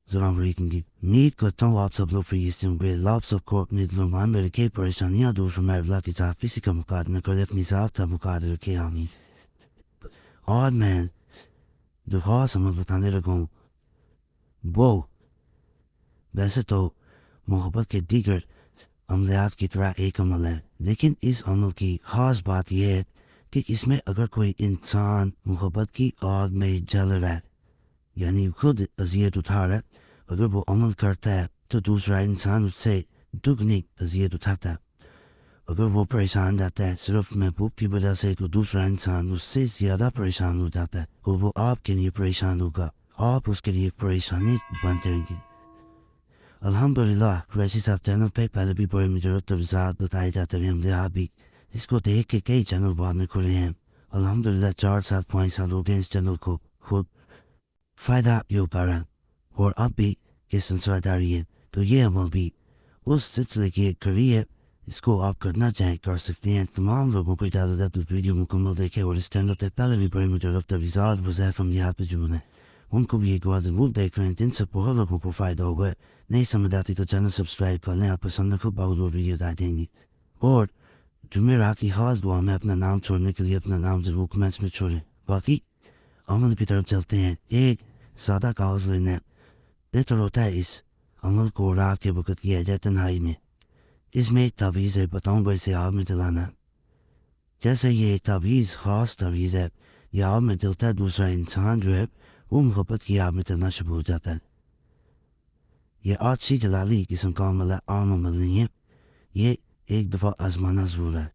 Zoran की NEET करता हूँ आप सब लोग फ्री होंगे लाभ सबको अपने दिलों में मेरे के परेशानियां दूर फरमाए अल्लाह की जात किसी का मुकादमा करे अपनी जात का मुकादमा रखे आमीन और मैं दुआ समझ बताने लगा हूँ वो वैसे तो मोहब्बत के दीगर अमलियात की तरह एक अमल है लेकिन इस अमल की खास बात यह है कि इसमें अगर कोई इंसान मोहब्बत की आग में जल रहा है यानी खुद अजियत उठा रहा है अगर वो अमल करता है तो दूसरा इंसान उससे दुगनी अजियत उठाता है अगर वो परेशान जाता है सिर्फ महबूब की वजह से तो दूसरा इंसान उससे ज़्यादा परेशान हो जाता है और वो आपके लिए परेशान होगा आप उसके लिए परेशानी बनते रहेंगे अल्हम्दुलिल्लाह वैसे साहब चैनल पे पहले भी बड़े मुजरत तवज़ात बताए जाते रहे हमने आप भी इसको देख के कई चैनल बाद में खुले हैं अल्हम्दुलिल्लाह 4-5 हो गए इस चैनल को खुद फ़ायदा भी हो पा रहा है और अब भी ये सिलसिला जारी है तो ये अमल भी उस सिलसिले की एक कड़ी है इसको आप करना चाहें कर सकते हैं तमाम लोगों को इजाज़त है तो वीडियो मुकम्मल देखें और इस चैनल पर पहले भी बड़े मुजरत तवज़ात वज़ैफ़ अमलियात मौजूद हैं उनको भी एक बार ज़रूर देख रहे हैं जिनसे बहुत लोगों को फ़ायदा होगा नहीं समझ आती तो चैनल सब्सक्राइब कर लें आप पसंद को बहुत वो वीडियो आ जाएंगी और जुमेरात की खास दुआ में अपना नाम छोड़ने के लिए अपना नाम ज़रूर कमेंट्स में छोड़ें बाकी अमल की तरफ चलते हैं एक सादा कागज़ लेना बेहतर होता है इस अमल को रात के वक्त किया जाए तन्हाई में इसमें एक तावीज़ है बताऊँगा इसे आग में जलाना जैसे ये एक तावीज़ ख़ास तावीज़ है ये आग में जलता है दूसरा इंसान जो है वो मोहब्बत की आग में जलना शुरू हो जाता है ये आछी जलाली किस्म का अमल है आम अमल नहीं है ये एक दफ़ा आजमाना ज़रूर है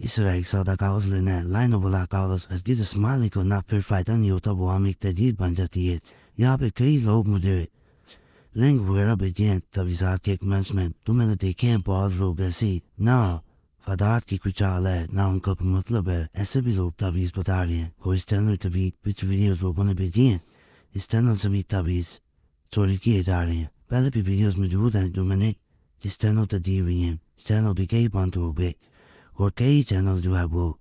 इस तरह एक सादा कागज़ लेना है लाइन वाला कागज़ हरगिज़ इस्तेमाल करना फिर फ़ायदा नहीं होता वो आम एक तहजीब बन जाती है यहाँ पे कई लोग मुझे लिंक वगैरह भेजे हैं तवीज़ात के कमेंट्स में तो मैंने देखे हैं बहुत लोग ऐसे ना फदात की कुछ चाल है ना उनका कोई मतलब है ऐसे भी लोग तावीज़ बता रहे हैं और इस चैनल पे भी कुछ वीडियोस लोगों ने भेजी हैं इस चैनल से भी तावीज़ चोरी किए जा रहे हैं पहले भी वीडियोस मौजूद हैं जो मैंने जिस चैनल पर दी हुई हैं चैनल भी कई बंद हो गए और कई चैनल जो है वो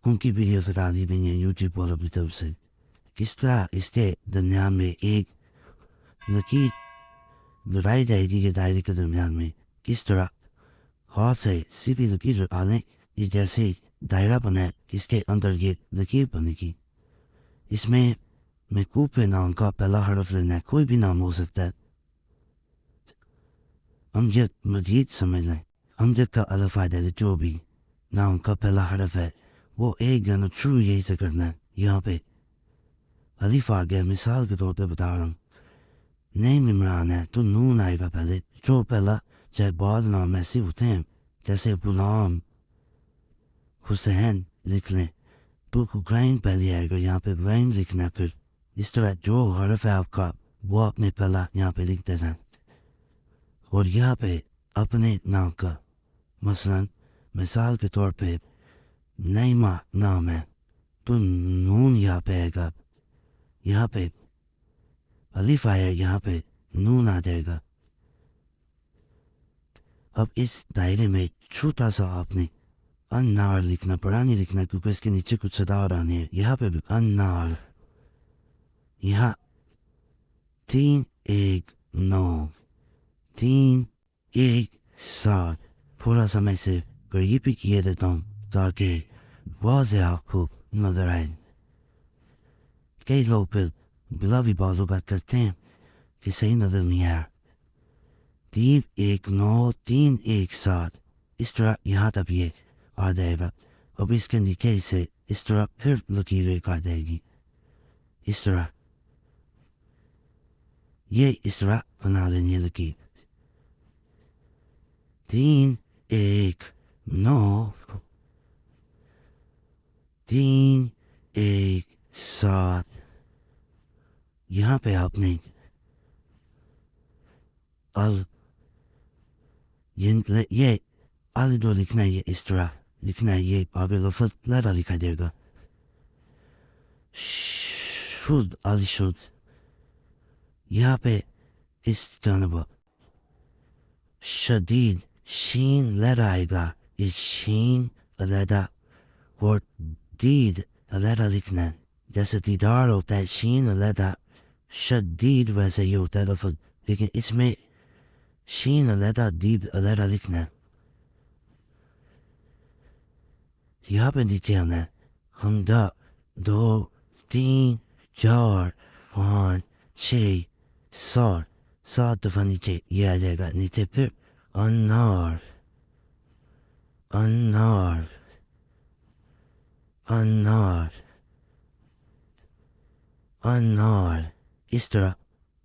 उनकी वीडियोस हटा दी गई हैं यूट्यूब वालों की तरफ से किस तरह इसके दरमियान में एक लकीर लड़ाई जाएगी के दायरे के दरमियान में किस तरह हाथ से सीधी लकीर डालें ये जैसे दायरा बना है इसके अंदर ये लकीर बनेगी इसमें महकूब पे नाम का पहला हरफ लेना है कोई भी नाम हो सकता है अमजद मजीद समझ लें अमजद का अलफ फायदा जो भी नाम का पहला हरफ है वो एक गन ट्रू यही से करना है यहाँ पे अलिफ आ गया मिसाल के तौर पे बता रहा हूँ नेम इमरान है तो नून आएगा पहले जो पहला चाहे बाद नाम ऐसे होते हैं जैसे गुलाम हुसैन लिख लें तो गुलाम पहले आएगा यहाँ पे गुलाम लिखना है फिर इस तरह जो हरफ है आपका वो अपने पहला यहाँ पे लिख देना और यहाँ पे अपने नाम का मसलन मिसाल के तौर पे नईमा नाम है तो नून यहाँ पे आएगा यहाँ पे अलिफ आया यहाँ पे नून आ जाएगा अब इस दायरे में छोटा सा आपने अन्नार लिखना पड़ा नहीं लिखना क्योंकि इसके नीचे कुछ सदा आने है यहाँ पे भी अन्नार यहाँ 3-1-9-3-1-7 थोड़ा सा मैं इसे करीब भी किए देता हूँ ताकि वाज़ेह आपको नजर आए कई लोग फिर बिला भी बाजू बात करते हैं कि सही नजर नहीं आया 3-1-9-3-1-7 इस तरह यहाँ तक ये आ जाएगा अब इसके नीचे से इस तरह फिर लकीर एक आ जाएगी इस तरह ये इस तरह बना लेनी है लकीर 3-1-9-3-1-7 यहाँ पे आपने अल ये अल जो लिखना है ये इस तरह लिखना है ये आगे लफ्ज़ लड़ा लिखा जाएगा शुद्ध अल शुद्ध यहाँ पे इस जानब शदीद शीन लड़ा आएगा इस शीन लड़ा और दीद लड़ा लिखना है जैसे दीदार होता है शीन लड़ा شدید ویسے یہ ہوتا ہے لفظ، لیکن اس میں شین علیحدہ دید علیحدہ لکھنا ہے. یہاں پہ نیچے آنا ہے. ہم 2 3 4 5 6 7 دفعہ نیچے یہ آ جائے گا نیچے. پھر انار انار انار انار، اس طرح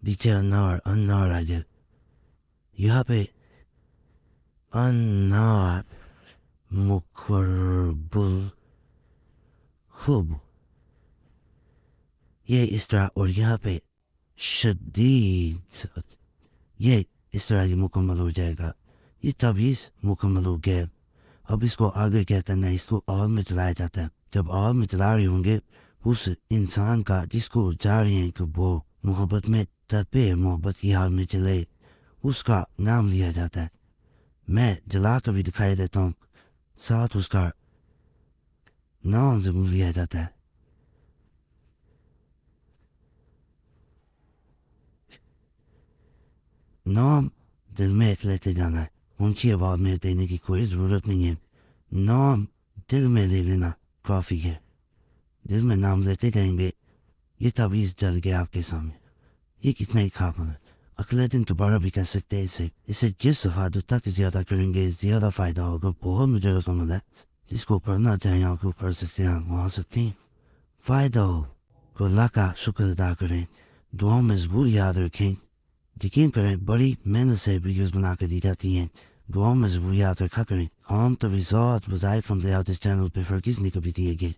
نیچے انار انار آ جائے. یہاں پہ انار مقربل خوب، یہ اس طرح. اور یہاں پہ شدید، یہ اس طرح یہ مکمل ہو جائے گا. یہ تعویذ مکمل ہو گیا. اب اس کو آگے کہتے ہیں اس کو آل میں چلایا جاتا ہے. جب آل میں چلا رہے ہوں گے اس انسان کا جس کو جا رہے ہیں کہ وہ محبت میں تڑپے، محبت کی حال میں چلے، اس کا نام لیا جاتا ہے. میں جلا کر بھی دکھائی دیتا ہوں، ساتھ اس کا نام ضرور لیا جاتا ہے. نام دل میں لیتے جانا ہے، اونچی آواز میں دینے کی کوئی ضرورت نہیں ہے. نام دل میں لے لینا کافی ہے. دل میں نام لیتے جائیں گے. یہ تعویذ جل گیا آپ کے سامنے. یہ کتنا ہی خام ہے. اگلے دن دوبارہ بھی کر سکتے ہیں اسے جس حد تک زیادہ کریں گے زیادہ فائدہ ہوگا. بہت مجھے رسوم ہے، جس کو پڑھنا چاہیں آپ کو پڑھ سکتے ہیں، وہاں سکتے ہیں. فائدہ ہو تو اللہ کا شکر ادا کریں، دعاؤں میں ضرور یاد رکھیں. یقین کریں بڑی محنت سے ویڈیوز بنا کے دی جاتی ہیں، دعاؤں میں ضرور یاد رکھا کریں. عام طریقات وظائف ہم اس چینل پہ ہرگز نہیں کبھی دیے گئے.